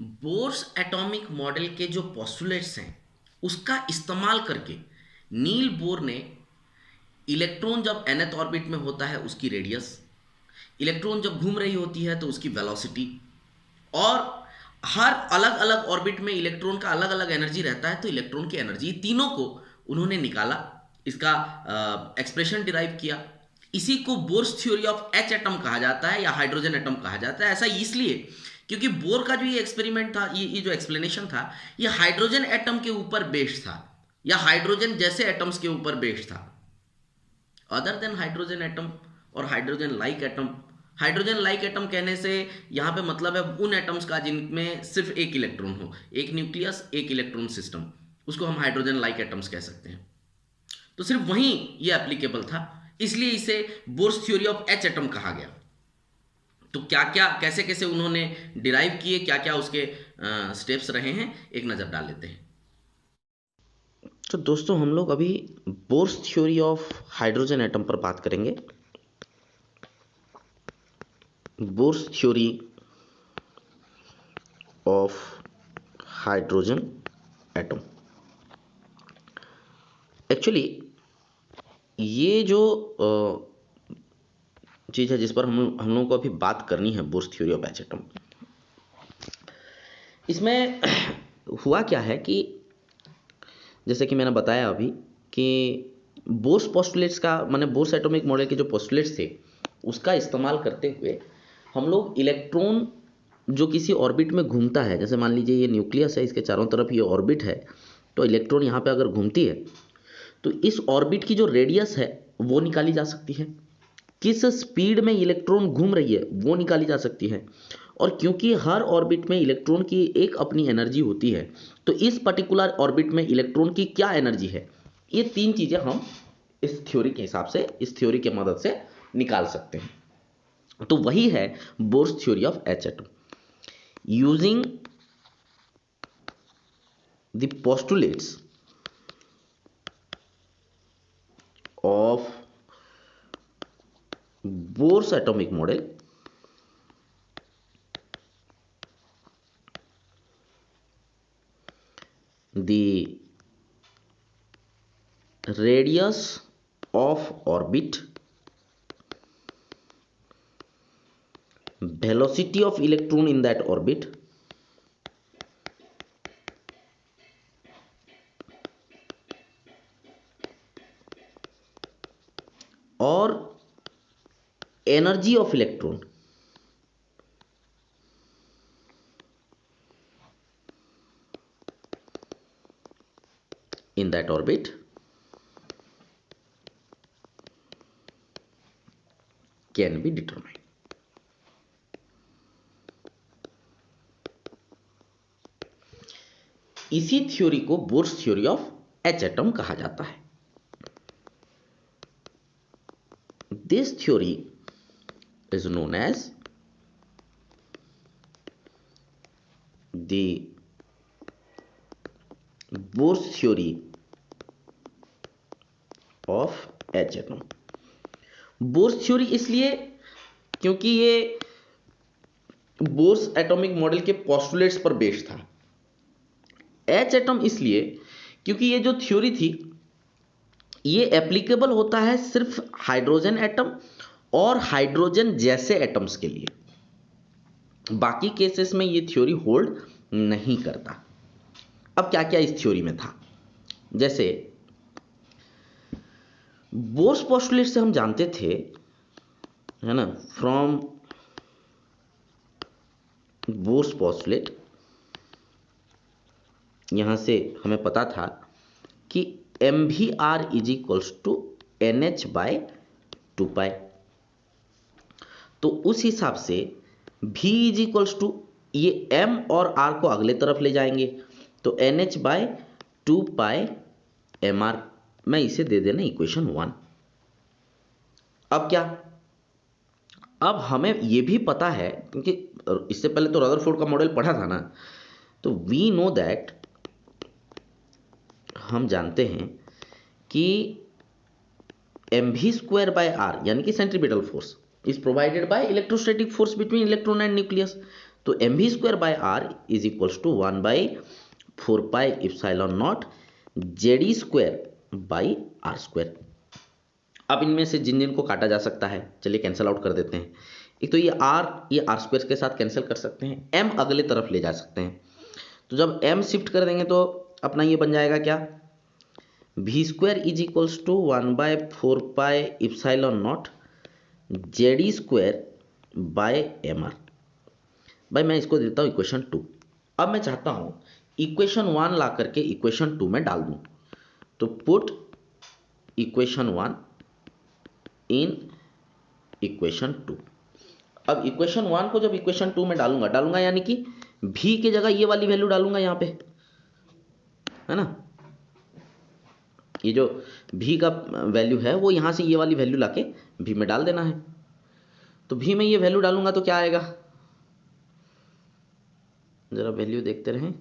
Bohr's atomic model के जो postulates हैं उसका इस्तेमाल करके नील बोर ने इलेक्ट्रॉन जब nth ऑर्बिट में होता है उसकी रेडियस, इलेक्ट्रॉन जब घूम रही होती है तो उसकी वेलोसिटी, और हर अलग अलग ऑर्बिट में इलेक्ट्रॉन का अलग अलग एनर्जी रहता है तो इलेक्ट्रॉन की एनर्जी, तीनों को उन्होंने निकाला, इसका एक्सप्रेशन डिराइव किया। इसी को bourse theory of H atom कहा जाता है या हाइड्रोजन एटम कहा जाता है। ऐसा इसलिए क्योंकि बोर का जो ये एक्सपेरिमेंट था, ये जो एक्सप्लेनेशन था, ये हाइड्रोजन एटम के ऊपर बेस्ड था या हाइड्रोजन जैसे एटम्स के ऊपर बेस्ड था, अदर देन हाइड्रोजन एटम और hydrogen like atom. Hydrogen like atom कहने से यहाँ पे मतलब है उन एटम्स का जिनमें सिर्फ एक इलेक्ट्रॉन हो, एक न्यूक्लियस एक इलेक्ट्रॉन सिस्टम, उसको हम हाइड्रोजन लाइक एटम्स कह सकते हैं। तो सिर्फ वहीं ये एप्लीकेबल था, इसलिए इसे bourse theory of H atom कहा गया। तो क्या क्या कैसे कैसे उन्होंने डिराइव किए, क्या क्या उसके स्टेप्स रहे हैं, एक नज़र डाल लेते हैं। तो दोस्तों हम लोग अभी bourse theory of hydrogen atom पर बात करेंगे। Bourse theory of hydrogen atom, actually ये जो चीज़ है जिस पर हम लोगों को अभी बात करनी है, बोर्स थ्योरी ऑफ एटम, इसमें हुआ क्या है कि जैसे कि मैंने बताया अभी कि बोर्स पोस्टुलेट्स का, माने बोर्स एटॉमिक मॉडल के जो पोस्टुलेट्स थे उसका इस्तेमाल करते हुए हम लोग इलेक्ट्रॉन जो किसी ऑर्बिट में घूमता है, जैसे मान लीजिए ये न्यूक्लियस है, इसके चारों तरफ ये ऑर्बिट है, तो इलेक्ट्रॉन यहाँ पे अगर घूमती है तो इस ऑर्बिट की जो रेडियस है वो निकाली जा सकती है, किस स्पीड में इलेक्ट्रॉन घूम रही है वो निकाली जा सकती है, और क्योंकि हर ऑर्बिट में इलेक्ट्रॉन की एक अपनी एनर्जी होती है तो इस पर्टिकुलर ऑर्बिट में इलेक्ट्रॉन की क्या एनर्जी है, ये तीन चीज़ें हम इस थ्योरी के हिसाब से, इस थ्योरी की मदद से निकाल सकते हैं। तो वही है bourse theory of H atom. Using the postulates of Bohr's atomic model, the radius of orbit, velocity of electron in that orbit, और energy of electron in that orbit can be determined. इसी theory को bourse theory of H atom कहा जाता है। This theory is known as the Bohr's theory of H atom। Bourse theory इसलिए क्योंकि ये Bohr's atomic model के postulates पर बेस्ड था। एच एटम इसलिए क्योंकि ये जो थ्योरी थी ये एप्लीकेबल होता है सिर्फ हाइड्रोजन एटम और हाइड्रोजन जैसे एटम्स के लिए, बाकी केसेस में ये थ्योरी होल्ड नहीं करता। अब क्या क्या इस थ्योरी में था, जैसे बोर्स पोस्टुलेट से हम जानते थे, है ना, फ्रॉम बोर्स पोस्टुलेट यहां से हमें पता था कि M V R is equals to N H by 2 pi. तो उस हिसाब से v इज इक्वल्स टू, ये m और r को अगले तरफ ले जाएंगे तो N H by 2 pi M R, मैं इसे दे देना इक्वेशन 1। अब क्या, अब हमें यह भी पता है क्योंकि इससे पहले तो रदरफोर्ड का मॉडल पढ़ा था ना, तो वी नो दैट, हम जानते हैं कि M V square by R यानी कि centripetal force is provided by electrostatic force between electron and nucleus. तो mv²/r is equals to 1/4πε0 Jd²/r²। अब इनमें से जिन जिन को काटा जा सकता है, चलिए कैंसिल आउट कर देते हैं। एक तो ये r² के साथ कैंसिल कर सकते हैं, m अगले तरफ ले जा सकते हैं। तो जब m शिफ्ट कर देंगे तो अपना ये बन जाएगा क्या, v² is equals to 1/4πε0 Jd²/mr। भाई मैं इसको देता हूँ इक्वेशन 2। अब मैं चाहता हूँ इक्वेशन 1 ला करके इक्वेशन 2 में डाल दूँ। तो पुट इक्वेशन 1 इन इक्वेशन 2। अब इक्वेशन 1 को जब इक्वेशन 2 में डालूंगा यानी कि v के जगह ये वाली वैल्यू डालूंगा यहाँ पे, है ना। ये जो v का वैल्यू है वो यहाँ से ये वाली वैल्यू लाके v में डाल देना है। तो v में ये वैल्यू डालूंगा तो क्या आएगा, जरा वैल्यू देखते रहें,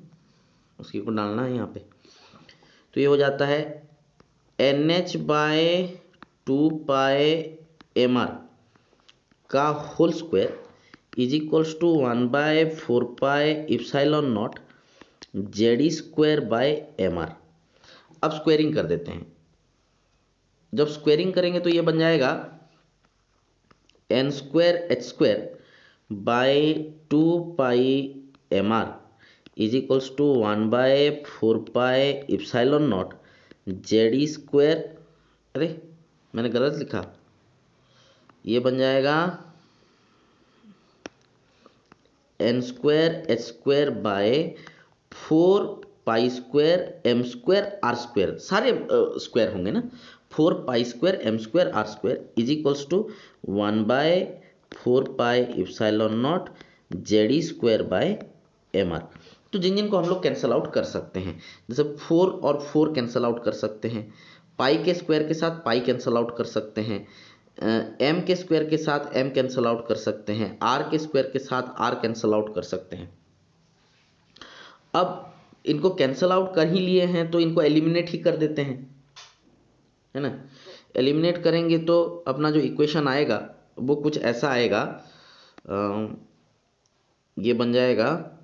उसकी को डालना है यहाँ पे। तो ये हो जाता है NH/2πmr का whole square is equals to 1/4πε0 Jd²/mr। अब स्क्वायरिंग कर देते हैं। जब स्क्वायरिंग करेंगे तो ये बन जाएगा n²h²/2πmr is equals to 1/4πε0 Jd²। अरे मैंने गलत लिखा, ये बन जाएगा n²h²/4π²m²r²। सारे स्क्वायर होंगे ना, 4π²m²r² is equals to 1/4πε0 Jd²/mr। तो जिन जिन को हम लोग कैंसल आउट कर सकते हैं, जैसे 4 और 4 कैंसल आउट कर सकते हैं, पाई के स्क्वायर के साथ पाई कैंसल आउट कर सकते हैं, m के स्क्वायर के साथ m कैंसल आउट कर सकते हैं, r के स्क्वायर के साथ r कैंसल आउट कर सकते हैं। अब इनको कैंसल आउट कर ही लिए हैं तो इनको एलिमिनेट ही कर देते हैं, है ना। एलिमिनेट करेंगे तो अपना जो इक्वेशन आएगा वो कुछ ऐसा आएगा, ये बन जाएगा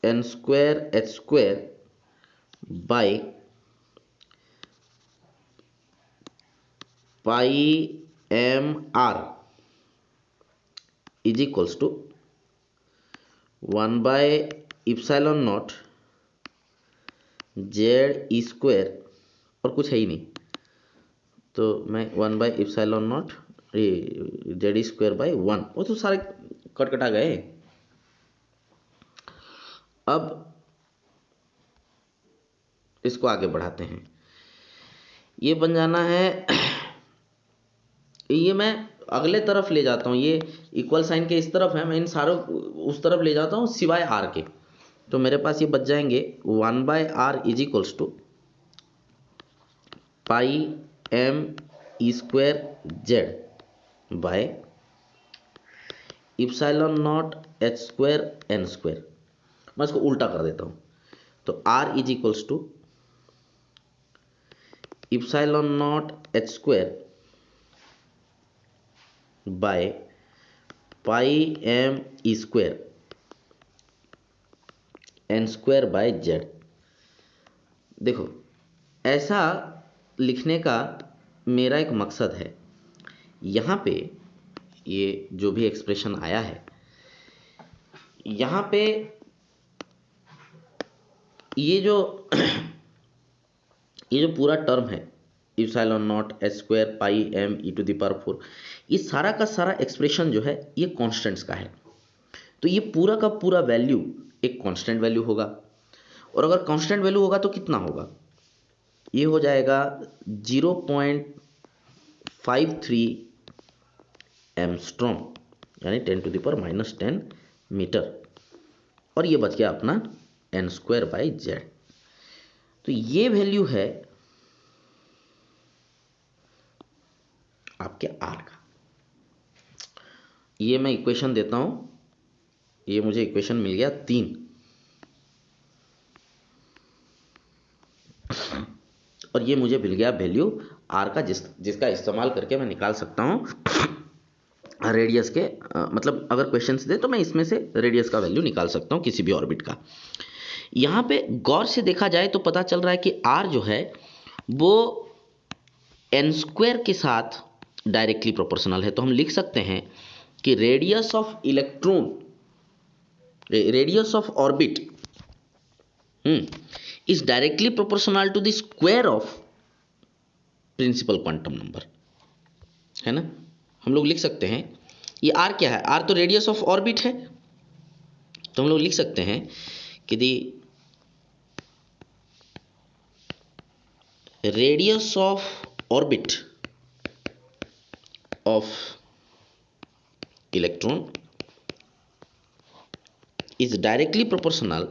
n²h²/πmr is equals to 1/ε0 Ze² और कुछ है ही नहीं, तो मैं 1/ε0 Jd²/1, वो तो सारे कटा गए। अब इसको आगे बढ़ाते हैं, ये बन जाना है, ये मैं अगले तरफ ले जाता हूँ, ये इक्वल साइन के इस तरफ है, मैं इन सारों उस तरफ ले जाता हूँ सिवाय r के। तो मेरे पास ये बच जाएंगे 1/r is equals to πme²z/ε0h²n²। मैं इसको उल्टा कर देता हूँ, तो r is equals to ε0h²/πme²n²/z। देखो ऐसा लिखने का मेरा एक मकसद है, यहाँ पे ये जो भी एक्सप्रेशन आया है, यहाँ पे ये जो पूरा टर्म है ε0h²πme², ये सारा का सारा एक्सप्रेशन जो है ये कॉन्स्टेंट्स का है। तो ये पूरा का पूरा वैल्यू एक कांस्टेंट वैल्यू होगा, और अगर कांस्टेंट वैल्यू होगा तो कितना होगा, ये हो जाएगा 0.53 एमस्ट्रॉम यानी 10⁻⁻10 मीटर, और ये बच गया अपना n²/z। तो ये वैल्यू है आपके r का। ये मैं इक्वेशन देता हूं, ये मुझे इक्वेशन मिल गया 3, और ये मुझे मिल गया वैल्यू r का जिसका इस्तेमाल करके मैं निकाल सकता हूं रेडियस के मतलब अगर क्वेश्चंस दे तो मैं इसमें से रेडियस का वैल्यू निकाल सकता हूँ किसी भी ऑर्बिट का। यहाँ पे गौर से देखा जाए तो पता चल रहा है कि आर जो है वो एन स्क्वायर के साथ डायरेक्टली प्रोपोर्शनल है। तो हम लिख सकते हैं कि radius of electron, radius of orbit is directly proportional to the square of principal quantum number, है ना। हम लोग लिख सकते हैं ये आर क्या है, आर तो रेडियस ऑफ ऑर्बिट है, तो हम लोग लिख सकते हैं कि the radius of orbit of electron is directly proportional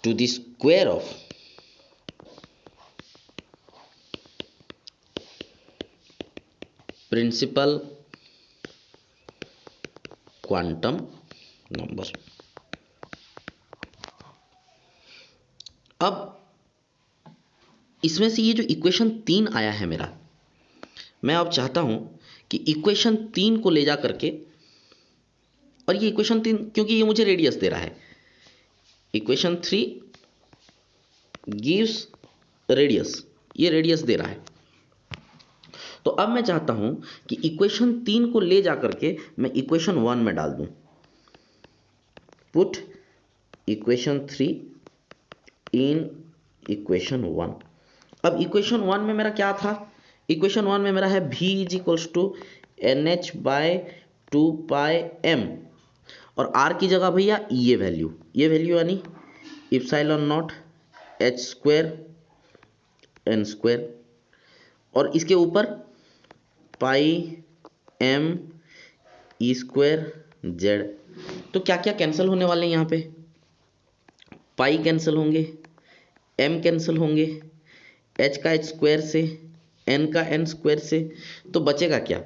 to the square of principal quantum number। अब इसमें से ये जो इक्वेशन 3 आया है मेरा, मैं अब चाहता हूं कि इक्वेशन 3 को ले जा करके, और ये इक्वेशन 3 क्योंकि ये मुझे रेडियस दे रहा है, इक्वेशन 3 गिव्स रेडियस, ये रेडियस दे रहा है। तो अब मैं चाहता हूं कि इक्वेशन 3 को ले जा करके मैं इक्वेशन 1 में डाल दूं। Put equation 3 in equation 1। अब इक्वेशन 1 में मेरा क्या था, इक्वेशन 1 में मेरा है v is equals to N H by 2 pi M, और r की जगह भैया ये वैल्यू यानी epsilon not H square N square, और इसके ऊपर pi M E square Z. तो क्या क्या कैंसिल होने वाले हैं यहाँ पे, पाई कैंसिल होंगे, एम कैंसिल होंगे, एच का एच स्क्वायर से, एन का एन स्क्वायर से, तो बचेगा क्या,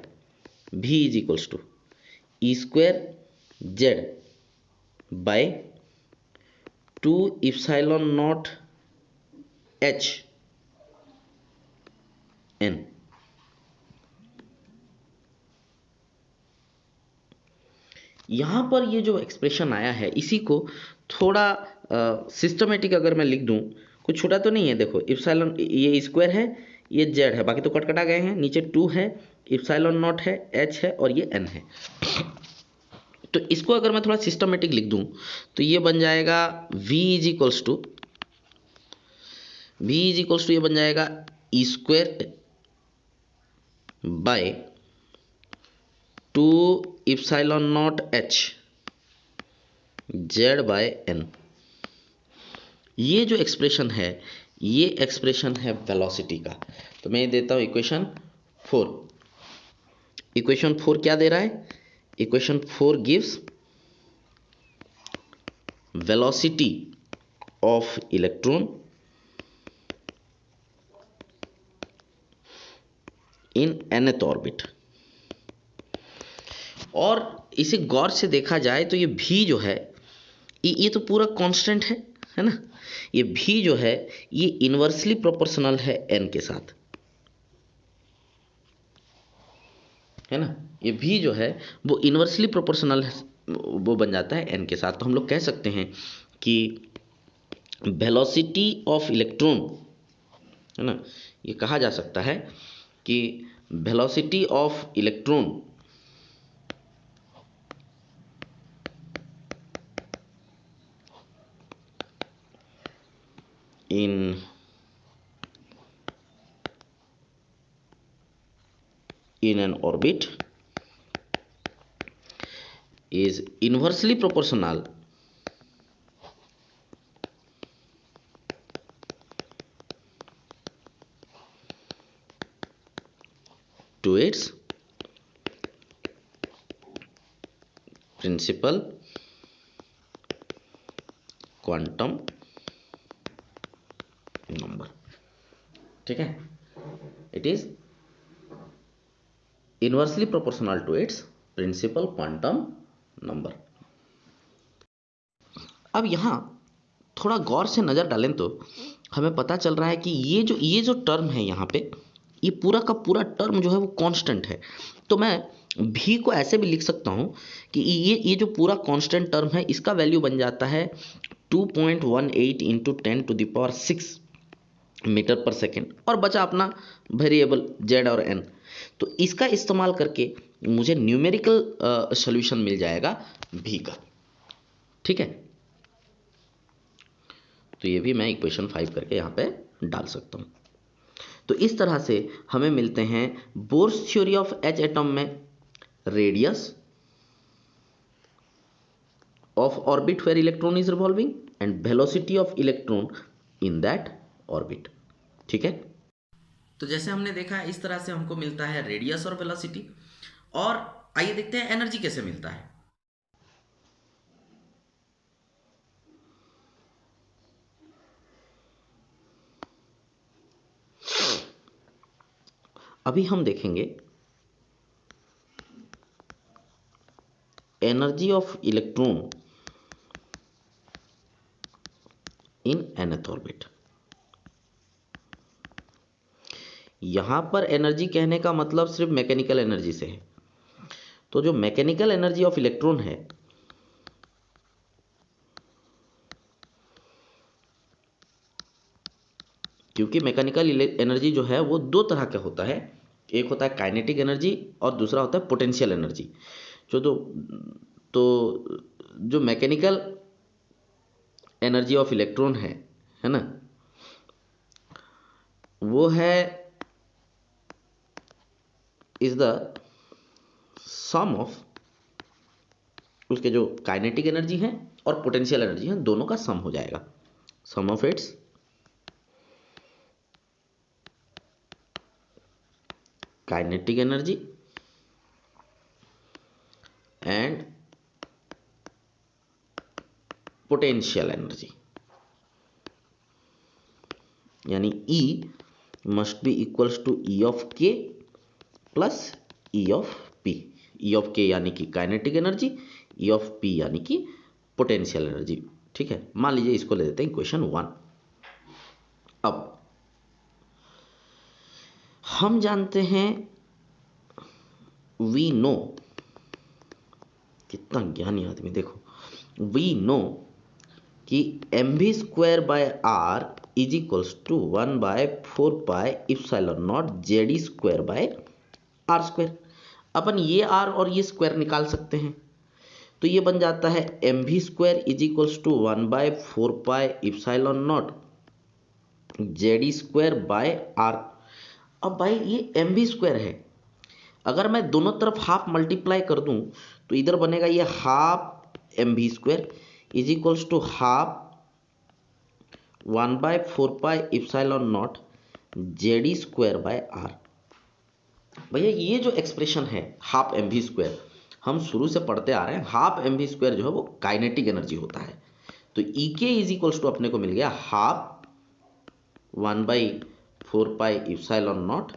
v is equals to E square Z bye 2 epsilon not H N. यहां पर ये जो एक्सप्रेशन आया है इसी को थोड़ा सिस्टमेटिक अगर मैं लिख दूं, कुछ छोटा तो नहीं है, देखो इप्सिलॉन ये स्क्वायर है, ये जेड है, बाकी तो कटकटा गए हैं, नीचे 2 है, इप्सिलॉन नॉट है, एच है और ये एन है। तो इसको अगर मैं थोड़ा सिस्टमेटिक लिख दूं तो ये बन जाएगा v इज इक्वल्स टू ये बन जाएगा E square by 2 epsilon not H Z by N. ये जो एक्सप्रेशन है ये एक्सप्रेशन है वेलोसिटी का। तो मैं देता हूं इक्वेशन 4। इक्वेशन 4 क्या दे रहा है, equation 4 gives velocity of electron in nth orbit. और इसे गौर से देखा जाए तो ये भी जो है ये तो पूरा कांस्टेंट है ना, ये भी जो है ये इनवर्सली प्रोपोर्शनल है n के साथ, है ना, ये भी जो है वो इनवर्सली प्रोपोर्शनल वो बन जाता है n के साथ। तो हम लोग कह सकते हैं कि वेलोसिटी ऑफ इलेक्ट्रॉन, है ना, ये कहा जा सकता है कि velocity of electron in an orbit is inversely proportional to its principal quantum number। ठीक है, it is inversely proportional to its principal quantum number. अब यहां थोड़ा गौर से नज़र डालें तो हमें पता चल रहा है कि ये जो टर्म है यहाँ पे, ये पूरा का पूरा टर्म जो है वो कांस्टेंट है। तो मैं भी को ऐसे भी लिख सकता हूँ कि ये जो पूरा कांस्टेंट टर्म है इसका वैल्यू बन जाता है 2.18 इंटू 10⁶ मीटर पर सेकेंड, और बचा अपना वेरिएबल z और n। तो इसका इस्तेमाल करके मुझे न्यूमेरिकल सॉल्यूशन मिल जाएगा भी का। ठीक है, तो ये भी मैं इक्वेशन 5 करके यहाँ पे डाल सकता हूँ। तो इस तरह से हमें मिलते हैं bourse theory of H atom में radius of orbit where electron is revolving and velocity of electron in that orbit। ठीक है, तो जैसे हमने देखा इस तरह से हमको मिलता है रेडियस और वेलोसिटी। और आइए देखते हैं एनर्जी कैसे मिलता है। अभी हम देखेंगे energy of electron in nth orbit. यहां पर एनर्जी कहने का मतलब सिर्फ मैकेनिकल एनर्जी से है। तो जो मैकेनिकल एनर्जी ऑफ इलेक्ट्रॉन है, क्योंकि मैकेनिकल एनर्जी जो है वो दो तरह का होता है, एक होता है काइनेटिक एनर्जी और दूसरा होता है पोटेंशियल एनर्जी। तो जो मैकेनिकल एनर्जी ऑफ इलेक्ट्रॉन है ना, वो है इज द सम ऑफ उसके जो काइनेटिक एनर्जी है और पोटेंशियल एनर्जी है, दोनों का सम हो जाएगा। Sum of its kinetic energy and potential energy, यानी E must be equals to E of K plus E of P। E of K यानी कि kinetic energy, E of P यानी कि पोटेंशियल एनर्जी। ठीक है, मान लीजिए इसको ले देते हैं इक्वेशन 1। अब हम जानते हैं, वी नो, कितना ज्ञानी आदमी, देखो वी नो कि mv² by r is equals to 1/4πε0 zd² by r²। अपन ये r और ये स्क्वायर निकाल सकते हैं, तो ये बन जाता है mv² is equals to 1/4πε0 zd² by r। अब भाई ये mv² है, अगर मैं दोनों तरफ हाफ मल्टीप्लाई कर दूं तो इधर बनेगा ये half mv² is equals to half 1/4πε0 zd² by r। भैया ये जो एक्सप्रेशन है हाफ mv², हम शुरू से पढ़ते आ रहे हैं, हाफ mv² जो है वो काइनेटिक एनर्जी होता है। तो E k is equals to अपने को मिल गया हाफ 1/4πε0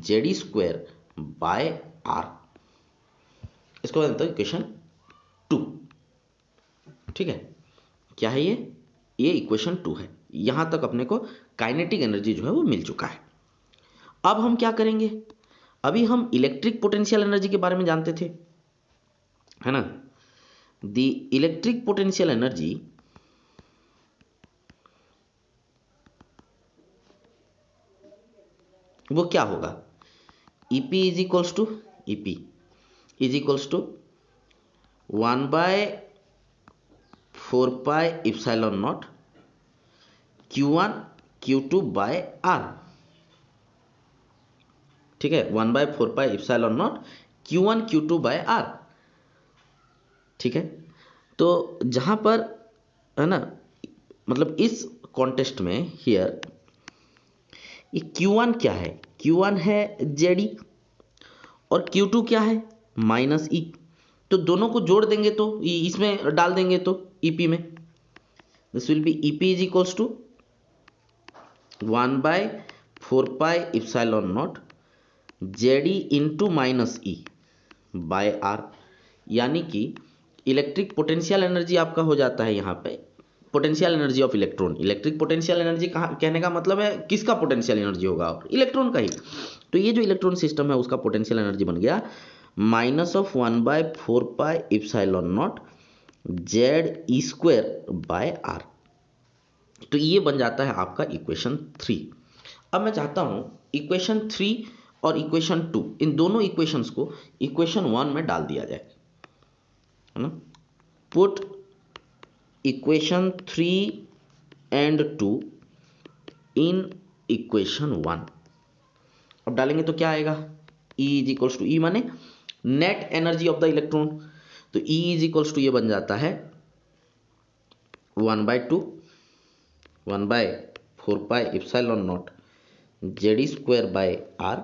zd² बाय r। इसको बताते हैं इक्वेशन 2। ठीक है, क्या है ये इक्वेशन 2 है। यहां तक अपने को काइनेटिक एनर्जी जो है वो मिल चुका है। अब हम क्या करेंगे, अभी हम इलेक्ट्रिक पोटेंशियल एनर्जी के बारे में जानते थे, है ना। द इलेक्ट्रिक पोटेंशियल एनर्जी वो क्या होगा, EP is equals to 1/4πε0 Q1 Q2 by R। ठीक है, 1/4πε0 Q1 Q2 बाय R। ठीक है, तो जहां पर है ना, मतलब इस कॉन्टेस्ट में हियर ये Q1 क्या है, Q1 है ZE और Q2 क्या है -E। तो दोनों को जोड़ देंगे तो इसमें डाल देंगे तो EP में, this will be EP is equals to 1/4πε0 ZE into -E by R। यानी कि इलेक्ट्रिक पोटेंशियल एनर्जी आपका हो जाता है यहाँ पे potential energy of electron, electric potential energy कहाँ कहने का मतलब है किसका पोटेंशियल एनर्जी होगा, इलेक्ट्रॉन का ही। तो ये जो इलेक्ट्रॉन सिस्टम है उसका पोटेंशियल एनर्जी बन गया -1/4πε0 Z(E²/r। तो ये बन जाता है आपका इक्वेशन 3। अब मैं चाहता हूं इक्वेशन 3 और इक्वेशन 2 इन दोनों इक्वेशंस को इक्वेशन 1 में डाल दिया जाए, है ना। Put equation 3 and 2 in equation 1। अब डालेंगे तो क्या आएगा, E इज इक्वल्स टू, ई माने net energy of the electron, तो E इज इक्वल्स टू ये बन जाता है 1/4πε0 Z(E²/r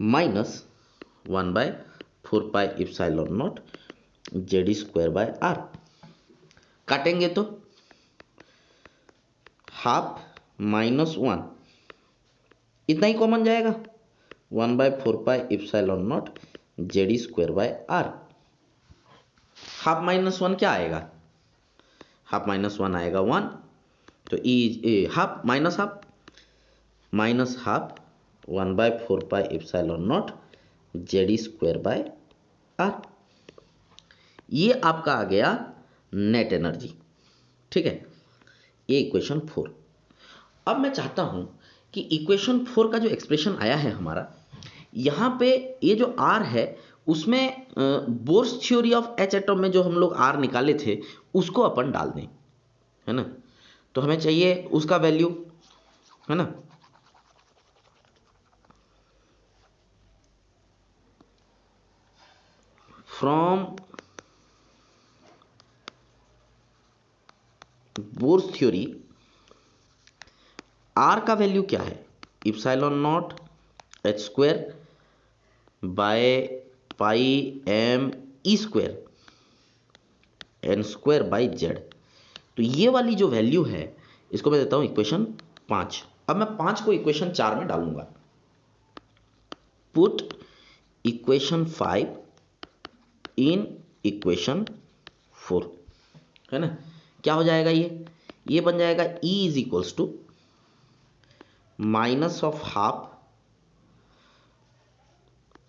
माइनस 1/4πε0 Z(E²/r। काटेंगे तो हाफ -1 इतना ही कॉमन जाएगा, 1/4πε0 Z(E²/r। हाफ -1 क्या आएगा, हाफ -1 आएगा 1, तो हाफ माइनस हाफ 1/4πε0 Z(E²/r। ये आपका आ गया नेट एनर्जी, ठीक है, ये इक्वेशन 4। अब मैं चाहता हूं कि इक्वेशन 4 का जो एक्सप्रेशन आया है हमारा, यहां पे ये जो R है उसमें bourse theory of H atom में जो हम लोग R निकाले थे उसको अपन डाल दें, है ना। तो हमें चाहिए उसका वैल्यू, है ना। फ्रॉम बोर्स थ्योरी R का वैल्यू क्या है, ε0 h²/πm(e²) n²/z। तो ये वाली जो वैल्यू है इसको मैं देता हूं इक्वेशन 5। अब मैं 5 को इक्वेशन 4 में डालूंगा। पुट इक्वेशन 5 इन इक्वेशन 4, है ना। क्या हो जाएगा, ये बन जाएगा E is equals to minus of half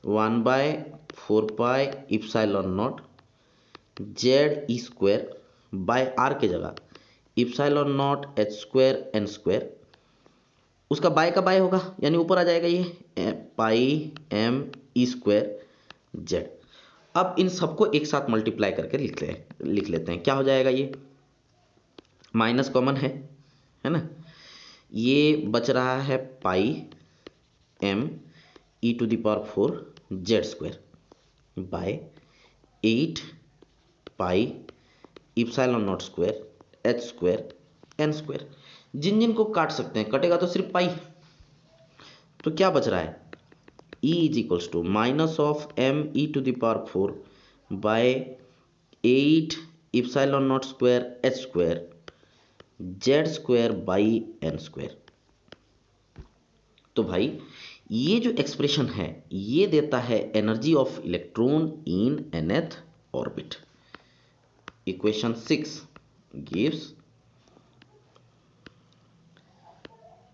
1/4πε0 Z(E²/r) के जगह ε0 h²n², उसका बाय का बाय होगा यानी ऊपर आ जाएगा ये πm(e²z)। अब इन सबको एक साथ मल्टीप्लाई करके लिख लेते हैं। क्या हो जाएगा, ये माइनस कॉमन है ना, ये बच रहा है πm(e⁴ z² बाय 8πε0² h²n²। जिन को काट सकते हैं, कटेगा तो सिर्फ पाई, तो क्या बच रहा है, E is equals to minus of m(e⁴ by 8πε0² h² z²/n²। तो भाई ये जो एक्सप्रेशन है ये देता है energy of electron in nth orbit. Equation 6 gives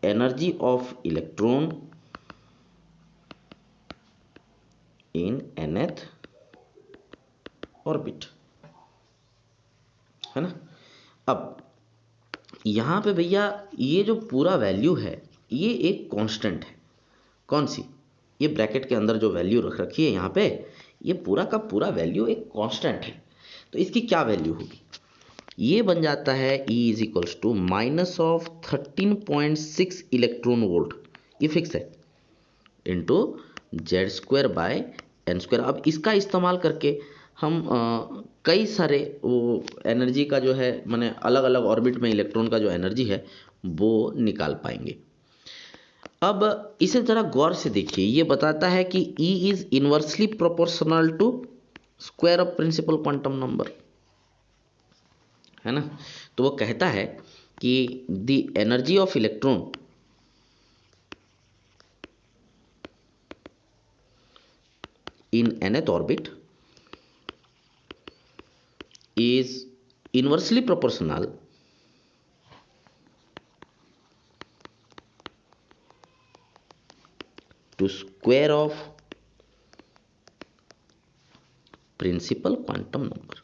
energy of electron in nth orbit, है ना। अब यहां पे भैया ये जो पूरा वैल्यू है ये एक कांस्टेंट है, कौन सी, ये ब्रैकेट के अंदर जो वैल्यू रख रखी है यहाँ पे, ये पूरा का पूरा वैल्यू एक कांस्टेंट है। तो इसकी क्या वैल्यू होगी, ये बन जाता है E is equals to minus of 13.6 electron volt, ये फिक्स है, इंटू Z²/n²। अब इसका इस्तेमाल करके हम कई सारे वो एनर्जी का जो है माने अलग अलग ऑर्बिट में इलेक्ट्रॉन का जो एनर्जी है वो निकाल पाएंगे। अब इसे जरा गौर से देखिए, ये बताता है कि E is inversely proportional to square of principal quantum number, है ना। तो वो कहता है कि the energy of electron in nth orbit is inversely proportional to square of principal quantum number.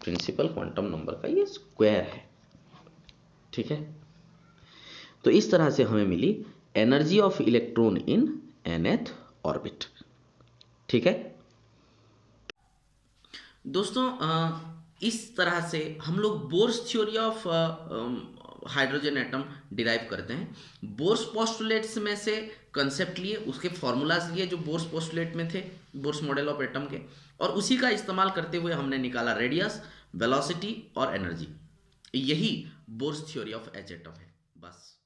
Principal quantum number का ये स्क्वायर है, ठीक है। तो इस तरह से हमें मिली energy of electron in nth orbit, ठीक है दोस्तों। इस तरह से हम लोग Bohr's theory of hydrogen atom derive करते हैं। बोर्स पोस्टुलेट्स में से कंसेप्ट लिए, उसके फॉर्मूलाज लिए जो बोर्स पोस्टुलेट में थे, बोर्स मॉडल ऑफ एटम के, और उसी का इस्तेमाल करते हुए हमने निकाला रेडियस, वेलोसिटी और एनर्जी। यही bourse theory of H atom है, बस।